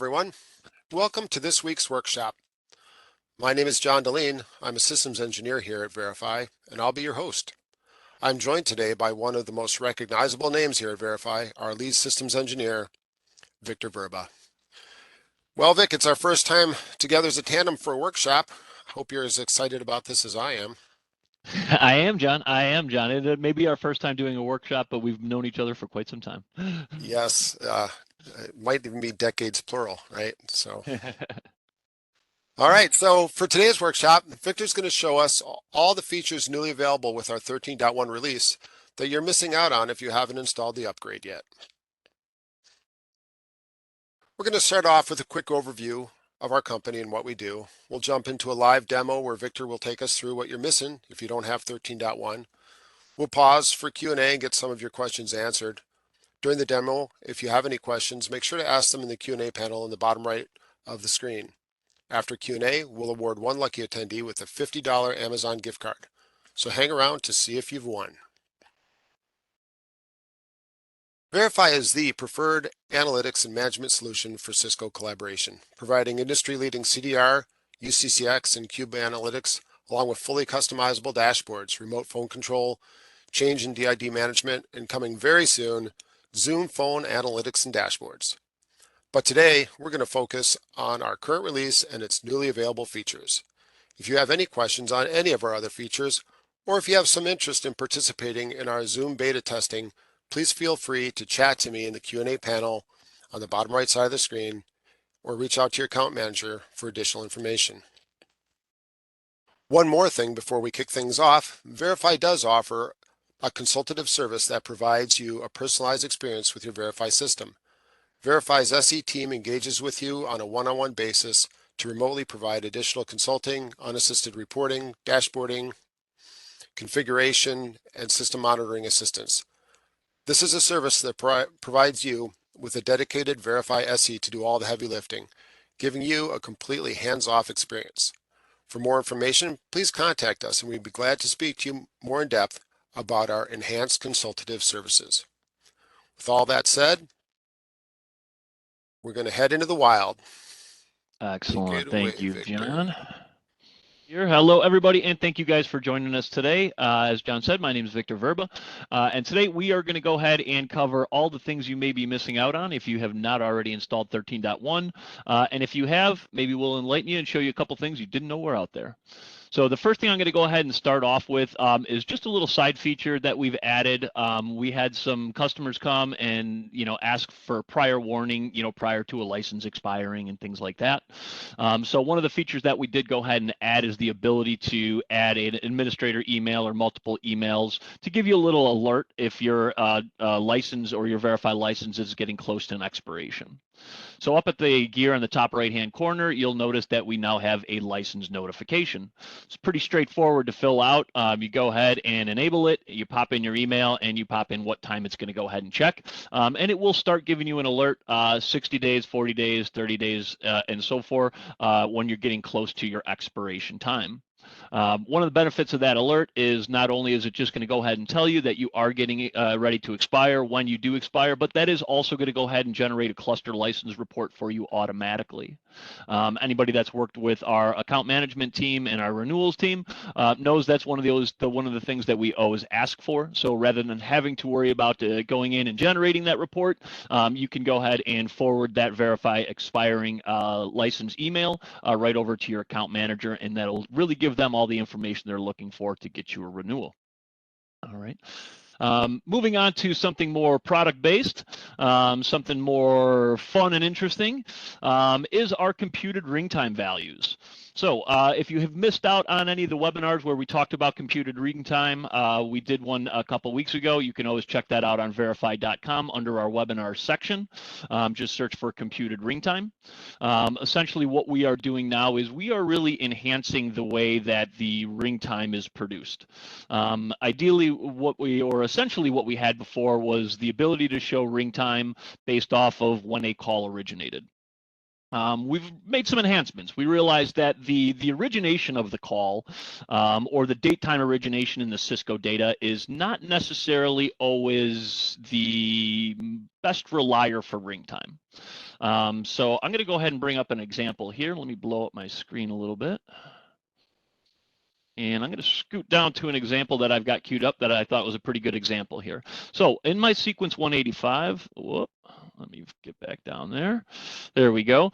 everyone. Welcome to this week's workshop. My name is John Deline. I'm a systems engineer here at Variphy, and I'll be your host. I'm joined today by one of the most recognizable names here at Variphy, our lead systems engineer, Victor Verba. Well, Vic, it's our first time together as a tandem for a workshop. Hope you're as excited about this as I am. I am, John. It may be our first time doing a workshop, but we've known each other for quite some time. Yes, it might even be decades plural, right? All right, so for today's workshop, Victor's going to show us all the features newly available with our 13.1 release that you're missing out on if you haven't installed the upgrade yet. We're going to start off with a quick overview of our company and what we do. We'll jump into a live demo where Victor will take us through what you're missing if you don't have 13.1. We'll pause for Q&A and get some of your questions answered. During the demo, if you have any questions, make sure to ask them in the Q&A panel in the bottom right of the screen. After Q&A, we'll award one lucky attendee with a $50 Amazon gift card. So hang around to see if you've won. Variphy is the preferred analytics and management solution for Cisco collaboration, providing industry-leading CDR, UCCX, and Cube analytics, along with fully customizable dashboards, remote phone control, change in DID management, and coming very soon, Zoom phone analytics and dashboards. But today, we're going to focus on our current release and its newly available features. If you have any questions on any of our other features, or if you have some interest in participating in our Zoom beta testing, please feel free to chat to me in the Q&A panel on the bottom right side of the screen, or reach out to your account manager for additional information. One more thing before we kick things off, Variphy does offer a consultative service that provides you a personalized experience with your Variphy system. Variphy's SE team engages with you on a one-on-one basis to remotely provide additional consulting, unassisted reporting, dashboarding, configuration, and system monitoring assistance. This is a service that provides you with a dedicated Variphy SE to do all the heavy lifting, giving you a completely hands-off experience. For more information, please contact us and we'd be glad to speak to you more in depth about our enhanced consultative services. With all that said, we're going to head into the wild. Excellent. Thank you, Victor. John. Hello, everybody, and thank you guys for joining us today. As John said, my name is Victor Verba, and today we are going to go ahead and cover all the things you may be missing out on if you have not already installed 13.1, and if you have, maybe we'll enlighten you and show you a couple things you didn't know were out there. So the first thing I'm going to go ahead and start off with is just a little side feature that we've added. We had some customers come and ask for prior warning, prior to a license expiring and things like that. So one of the features that we did go ahead and add is the ability to add an administrator email or multiple emails to give you a little alert if your license or your Variphy license is getting close to an expiration. So up at the gear on the top right-hand corner, you'll notice that we now have a license notification. It's pretty straightforward to fill out. You go ahead and enable it, you pop in your email, and you pop in what time it's going to go ahead and check. And it will start giving you an alert 60 days, 40 days, 30 days, and so forth when you're getting close to your expiration time. One of the benefits of that alert is not only is it just going to go ahead and tell you that you are getting ready to expire when you do expire, but that is also going to go ahead and generate a cluster license report for you automatically. Anybody that's worked with our account management team and our renewals team knows that's one of the things that we always ask for. So rather than having to worry about going in and generating that report, you can go ahead and forward that Variphy expiring license email right over to your account manager, and that'll really give them all the information they're looking for to get you a renewal. All right. Moving on to something more product-based, something more fun and interesting, is our computed ring time values. So if you have missed out on any of the webinars where we talked about computed ring time, we did one a couple weeks ago. You can always check that out on variphy.com under our webinar section. Just search for computed ring time. Essentially what we are doing now is we are really enhancing the way that the ring time is produced. Ideally, essentially what we had before was the ability to show ring time based off of when a call originated. We've made some enhancements. We realized that the origination of the call or the date time origination in the Cisco data is not necessarily always the best relier for ring time. So I'm going to go ahead and bring up an example here. Let me blow up my screen a little bit. And I'm going to scoot down to an example that I've got queued up that I thought was a pretty good example here. So in my sequence 185, whoop, let me get back down there. There we go.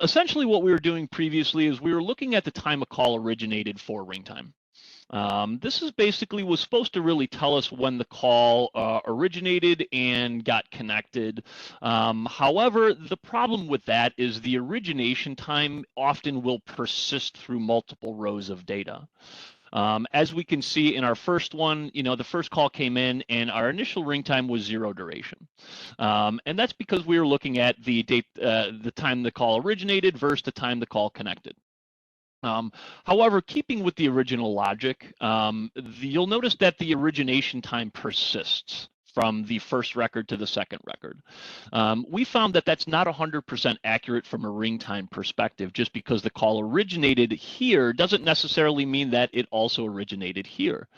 Essentially what we were doing previously is we were looking at the time a call originated for ring time. This is basically was supposed to really tell us when the call originated and got connected. However, the problem with that is the origination time often will persist through multiple rows of data. As we can see in our first one, the first call came in and our initial ring time was 0 duration. And that's because we were looking at the date, the time the call originated versus the time the call connected. However, keeping with the original logic, you'll notice that the origination time persists from the first record to the second record. We found that that's not 100% accurate from a ring time perspective. Just because the call originated here doesn't necessarily mean that it also originated here.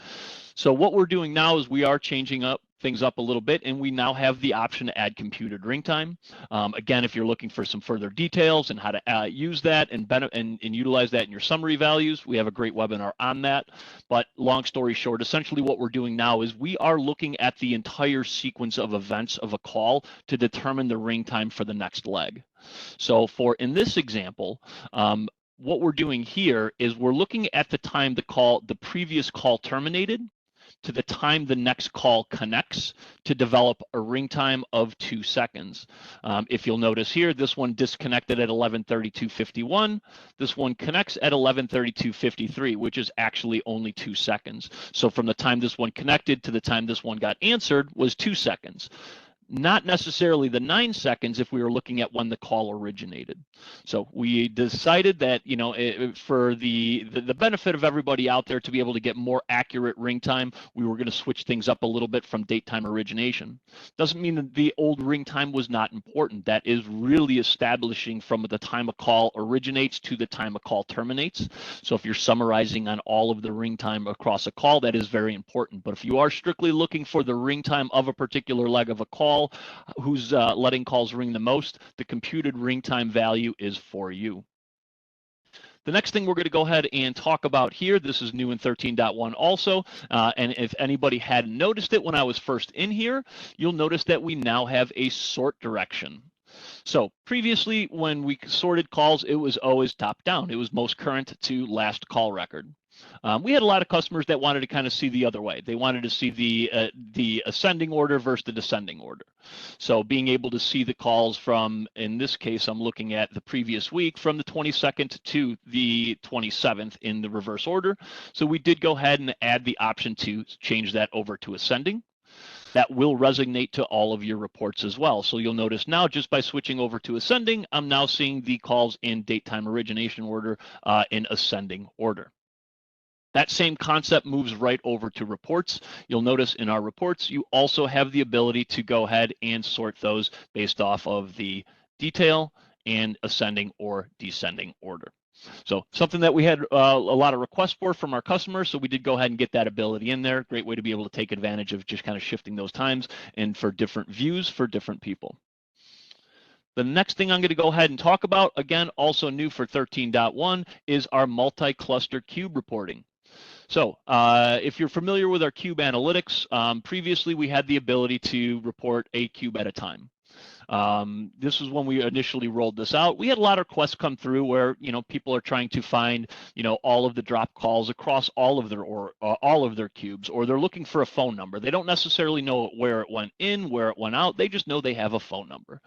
So what we're doing now is we are changing things up a little bit, and we now have the option to add computed ring time. Again, if you're looking for some further details and how to use that and utilize that in your summary values, we have a great webinar on that. But long story short, essentially what we're doing now is we are looking at the entire sequence of events of a call to determine the ring time for the next leg. So in this example, what we're doing here is we're looking at the time the previous call terminated to the time the next call connects to develop a ring time of 2 seconds. If you'll notice here, this one disconnected at 11:32:51. This one connects at 11:32:53, which is actually only 2 seconds. So from the time this one connected to the time this one got answered was 2 seconds. Not necessarily the 9 seconds if we were looking at when the call originated. So we decided that, for the benefit of everybody out there to be able to get more accurate ring time, we were going to switch things up a little bit from date time origination. Doesn't mean that the old ring time was not important. That is really establishing from the time a call originates to the time a call terminates. So if you're summarizing on all of the ring time across a call, that is very important. But if you are strictly looking for the ring time of a particular leg of a call, who's letting calls ring the most, the computed ring time value is for you. The next thing we're going to go ahead and talk about here, this is new in 13.1 also, and if anybody hadn't noticed it when I was first in here, you'll notice that we now have a sort direction. So previously, when we sorted calls, it was always top down. It was most current to last call record. We had a lot of customers that wanted to kind of see the other way. They wanted to see the ascending order versus the descending order. So being able to see the calls from, in this case, I'm looking at the previous week from the 22nd to the 27th in the reverse order. So we did go ahead and add the option to change that over to ascending. That will resonate to all of your reports as well. So you'll notice now, just by switching over to ascending, I'm now seeing the calls in date time origination order in ascending order. That same concept moves right over to reports. You'll notice in our reports, you also have the ability to go ahead and sort those based off of the detail and ascending or descending order. So something that we had a lot of requests for from our customers, so we did go ahead and get that ability in there. Great way to be able to take advantage of just kind of shifting those times and for different views for different people. The next thing I'm going to go ahead and talk about, again, also new for 13.1, is our multi-cluster cube reporting. So if you're familiar with our cube analytics, previously we had the ability to report a cube at a time. This was when we initially rolled this out. We had a lot of requests come through where people are trying to find all of the drop calls across all of their cubes, or they're looking for a phone number. They don't necessarily know where it went in, where it went out. They just know they have a phone number.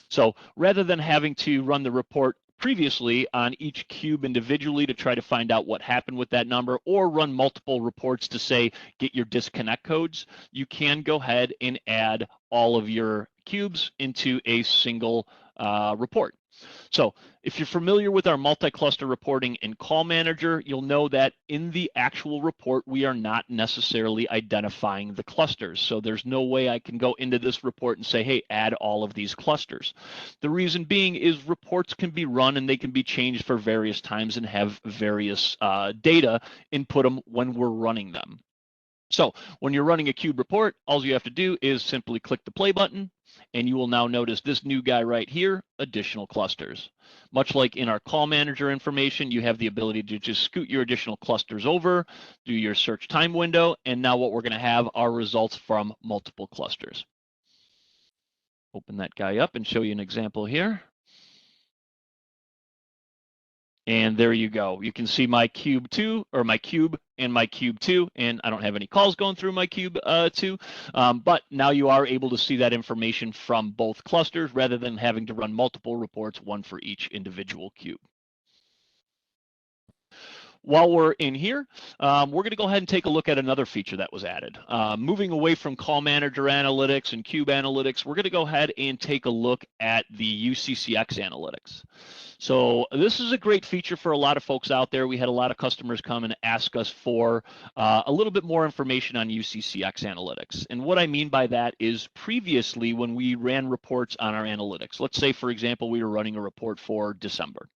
So rather than having to run the report previously on each cube individually to try to find out what happened with that number, or run multiple reports to say get your disconnect codes, you can go ahead and add all of your cubes into a single report. So if you're familiar with our multi-cluster reporting in Call Manager, you'll know that in the actual report, we are not necessarily identifying the clusters. So there's no way I can go into this report and say, hey, add all of these clusters. The reason being is reports can be run and they can be changed for various times and have various data input them when we're running them. So when you're running a cube report, all you have to do is simply click the play button, and you will now notice this new guy right here, additional clusters. Much like in our call manager information, you have the ability to just scoot your additional clusters over, do your search time window, and now what we're going to have are results from multiple clusters. Open that guy up and show you an example here. And there you go. You can see my cube 2 or my cube and my cube 2, and I don't have any calls going through my cube 2, but now you are able to see that information from both clusters rather than having to run multiple reports, one for each individual cube. While we're in here, we're going to go ahead and take a look at another feature that was added. Moving away from call manager analytics and cube analytics, we're going to go ahead and take a look at the UCCX analytics. So this is a great feature for a lot of folks out there. We had a lot of customers come and ask us for a little bit more information on UCCX analytics. And what I mean by that is previously when we ran reports on our analytics, let's say, for example, we were running a report for December.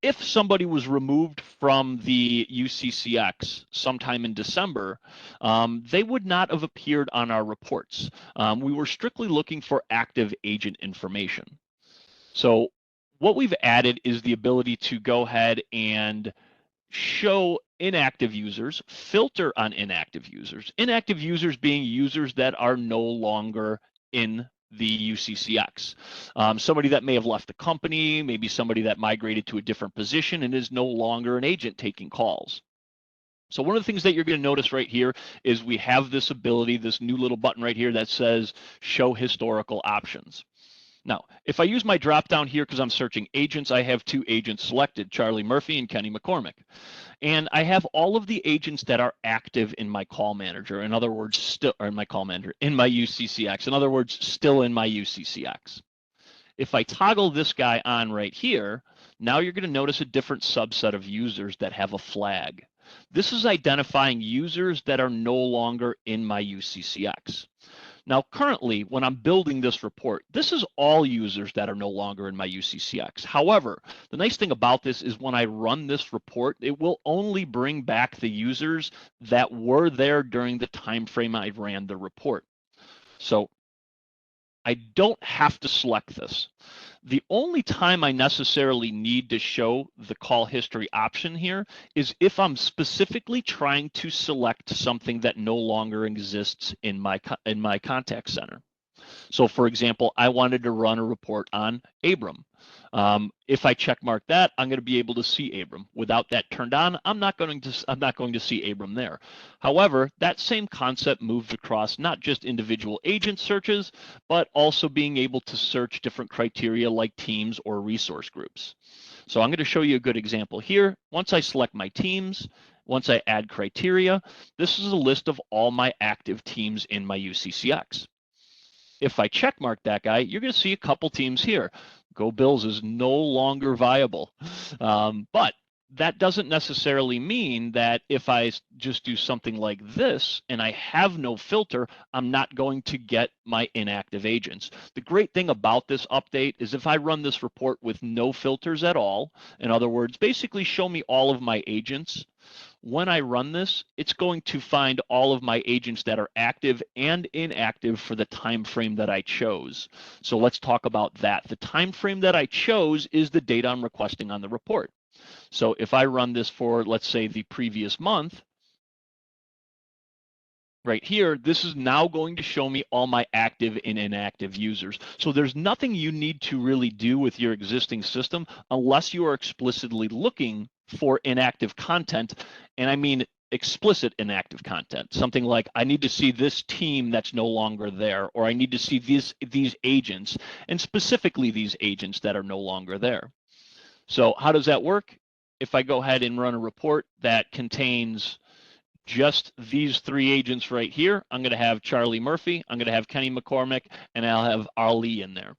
If somebody was removed from the UCCX sometime in December, they would not have appeared on our reports. We were strictly looking for active agent information. So what we've added is the ability to go ahead and show inactive users, filter on inactive users being users that are no longer in the UCCX. Somebody that may have left the company, maybe somebody that migrated to a different position and is no longer an agent taking calls. So one of the things that you're going to notice right here is we have this ability, this new little button right here that says show historical options. Now, if I use my drop down here because I'm searching agents, I have 2 agents selected, Charlie Murphy and Kenny McCormick. And I have all of the agents that are active in my call manager. In other words, still, or in my call manager, in my UCCX. In other words, still in my UCCX. If I toggle this guy on right here, now you're going to notice a different subset of users that have a flag. This is identifying users that are no longer in my UCCX. Now, currently, when I'm building this report, this is all users that are no longer in my UCCX. However, the nice thing about this is when I run this report, it will only bring back the users that were there during the time frame I ran the report. So I don't have to select this. The only time I necessarily need to show the call history option here is if I'm specifically trying to select something that no longer exists in my contact center. So for example, I wanted to run a report on Abram. If I check mark that, I'm going to be able to see Abram. Without that turned on, I'm not going to see Abram there. However, that same concept moved across not just individual agent searches, but also being able to search different criteria like teams or resource groups. So I'm going to show you a good example here. Once I select my teams, once I add criteria, this is a list of all my active teams in my UCCX. If I check mark that guy, you're going to see a couple teams here. Go Bills is no longer viable. But that doesn't necessarily mean that if I just do something like this and I have no filter, I'm not going to get my inactive agents. The great thing about this update is if I run this report with no filters at all, in other words, basically show me all of my agents, when I run this, it's going to find all of my agents that are active and inactive for the time frame that I chose. So let's talk about that. The time frame that I chose is the date I'm requesting on the report. So if I run this for, let's say, the previous month, right here, this is now going to show me all my active and inactive users. So there's nothing you need to really do with your existing system unless you are explicitly looking for inactive content. And I mean explicit inactive content, something like I need to see this team that's no longer there, or I need to see these agents, and specifically these agents that are no longer there. So how does that work? If I go ahead and run a report that contains just these 3 agents right here, I'm going to have Charlie Murphy, I'm going to have Kenny McCormick, and I'll have Ali in there.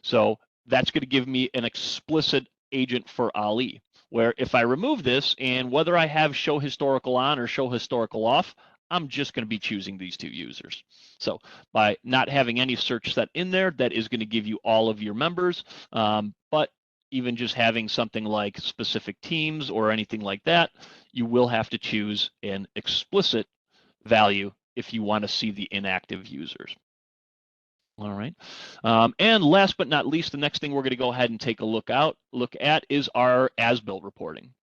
So that's going to give me an explicit agent for Ali, where if I remove this, and whether I have show historical on or show historical off, I'm just going to be choosing these 2 users. So by not having any search set in there, that is going to give you all of your members, but even just having something like specific teams or anything like that, you will have to choose an explicit value if you want to see the inactive users. All right. And last but not least, the next thing we're going to go ahead and take a look at is our as-built reporting.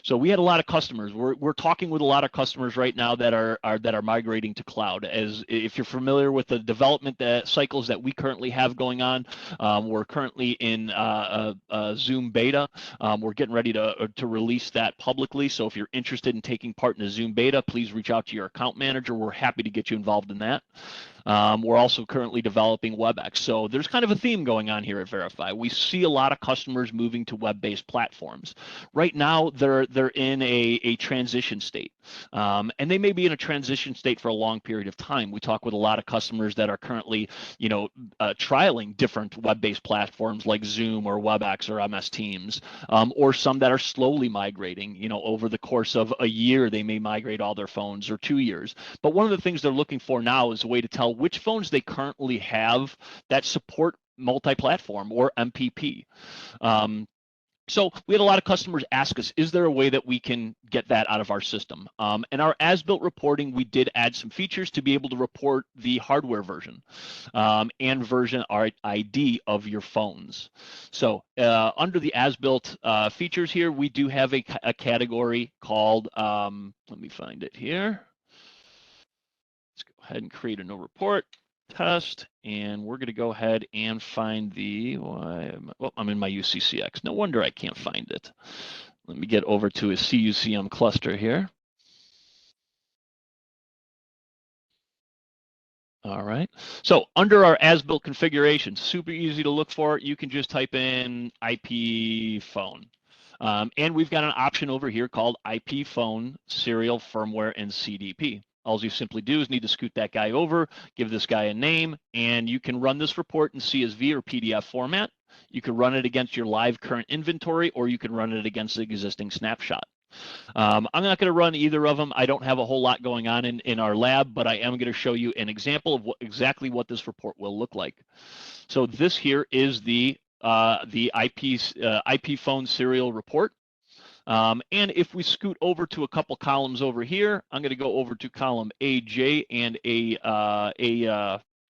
So we had a lot of customers. We're talking with a lot of customers right now that are migrating to cloud. As if you're familiar with the development cycles that we currently have going on, we're currently in Zoom beta. We're getting ready to release that publicly. So if you're interested in taking part in the Zoom beta, please reach out to your account manager. We're happy to get you involved in that. We're also currently developing WebEx. So there's kind of a theme going on here at Variphy. We see a lot of customers moving to web-based platforms. Right now, they're in a transition state. And they may be in a transition state for a long period of time. We talk with a lot of customers that are currently, trialing different web-based platforms like Zoom or WebEx or MS Teams, or some that are slowly migrating. Over the course of a year, they may migrate all their phones, or 2 years. But one of the things they're looking for now is a way to tell which phones they currently have that support multi-platform or MPP. So we had a lot of customers ask us, is there a way that we can get that out of our system? And our as-built reporting, we did add some features to be able to report the hardware version and version ID of your phones. So under the as-built features here, we do have a category called, let me find it here. Let's go ahead and create a new report. Test, and we're going to go ahead and find I'm in my UCCX. No wonder I can't find it. Let me get over to a CUCM cluster here. All right. So under our as-built configuration, super easy to look for. You can just type in IP phone. And we've got an option over here called IP phone serial firmware and CDP. All you simply do is need to scoot that guy over, give this guy a name, and you can run this report in CSV or PDF format. You can run it against your live current inventory, or you can run it against the existing snapshot. I'm not going to run either of them. I don't have a whole lot going on in our lab, but I am going to show you an example of exactly what this report will look like. So this here is the IP phone serial report. And if we scoot over to a couple columns over here, I'm going to go over to column AJ and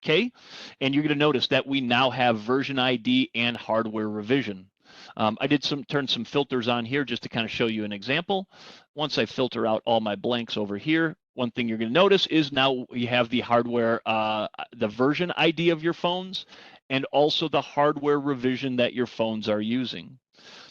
K, and you're going to notice that we now have version ID and hardware revision. I did turn some filters on here just to kind of show you an example. Once I filter out all my blanks over here, one thing you're going to notice is now we have the hardware, the version ID of your phones, and also the hardware revision that your phones are using.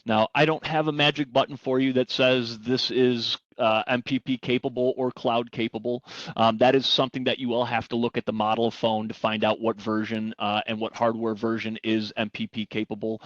Now, I don't have a magic button for you that says this is MPP capable or cloud capable. That is something that you will have to look at the model of phone to find out what version and what hardware version is MPP capable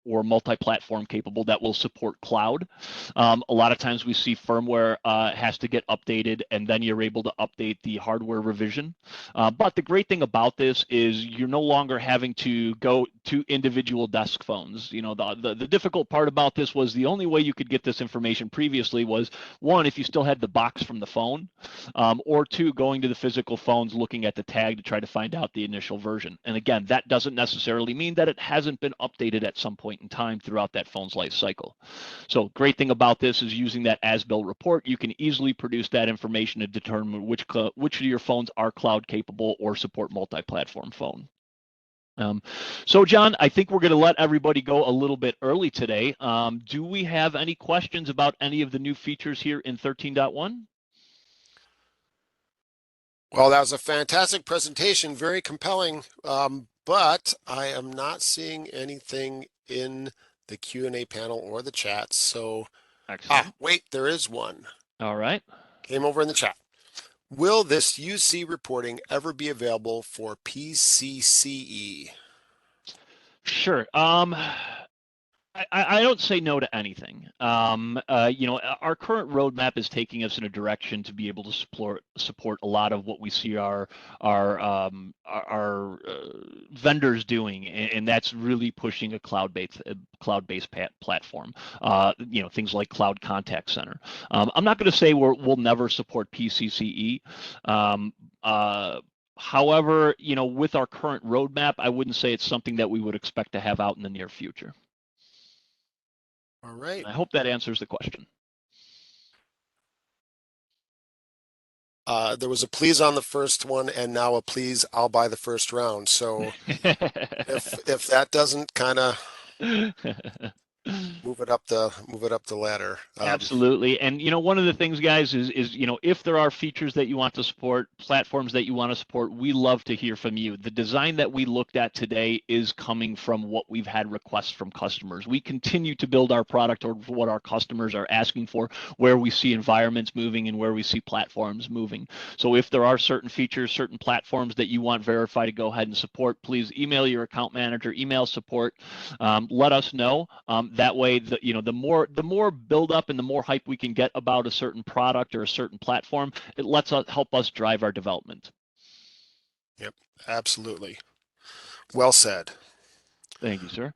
or multi-platform capable that will support cloud. A lot of times we see firmware has to get updated, and then you're able to update the hardware revision. But the great thing about this is you're no longer having to go to individual desk phones. The difficult part about this was the only way you could get this information previously was, one, if you still had the box from the phone, or two, going to the physical phones, looking at the tag to try to find out the initial version. And again, that doesn't necessarily mean that it hasn't been updated at some point in time throughout that phone's life cycle. So great thing about this is using that as-built report, you can easily produce that information to determine which of your phones are cloud capable or support multi-platform phone. So John, I think we're going to let everybody go a little bit early today. Do we have any questions about any of the new features here in 13.1? Well, that was a fantastic presentation, very compelling, but I am not seeing anything in the Q&A panel or the chat. So, Excellent. wait, there is one. All right. Came over in the chat. Will this UC reporting ever be available for PCCE? Sure. I don't say no to anything. Our current roadmap is taking us in a direction to be able to support a lot of what we see our vendors doing, and that's really pushing a cloud-based platform. Things like Cloud Contact Center. I'm not going to say we'll never support PCCE. However, with our current roadmap, I wouldn't say it's something that we would expect to have out in the near future. All right. I hope that answers the question. There was a please on the first one, and now a please, I'll buy the first round. So if that doesn't kind of move it up the ladder. Absolutely. And one of the things, guys, is if there are features that you want to support, platforms that you want to support, we love to hear from you. The design that we looked at today is coming from what we've had requests from customers. We continue to build our product or what our customers are asking for, where we see environments moving and where we see platforms moving. So if there are certain features, certain platforms that you want Variphy to go ahead and support, please email your account manager, email support. Let us know. That way, the more build up and the more hype we can get about a certain product or a certain platform, it lets us help us drive our development. Yep, absolutely. Well said. Thank you, sir.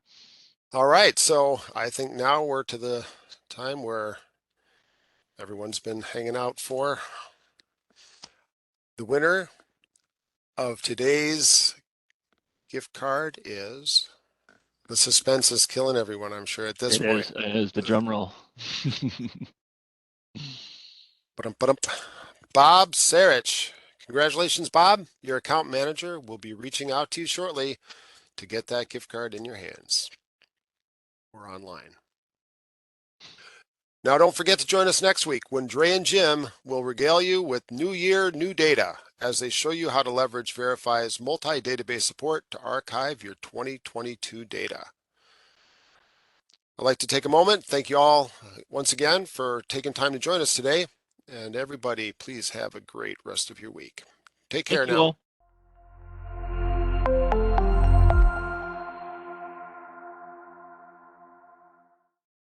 All right, so I think now we're to the time where everyone's been hanging out for. The winner of today's gift card is, the suspense is killing everyone, I'm sure, at this It point. is. It is the drum roll. Ba-dum. Bob Sarich. Congratulations, Bob. Your account manager will be reaching out to you shortly to get that gift card in your hands or online. Now, don't forget to join us next week when Dre and Jim will regale you with new year, new data as they show you how to leverage Variphy's multi-database support to archive your 2022 data. I'd like to take a moment. Thank you all once again for taking time to join us today. And everybody, please have a great rest of your week. Take care Thank you now. all.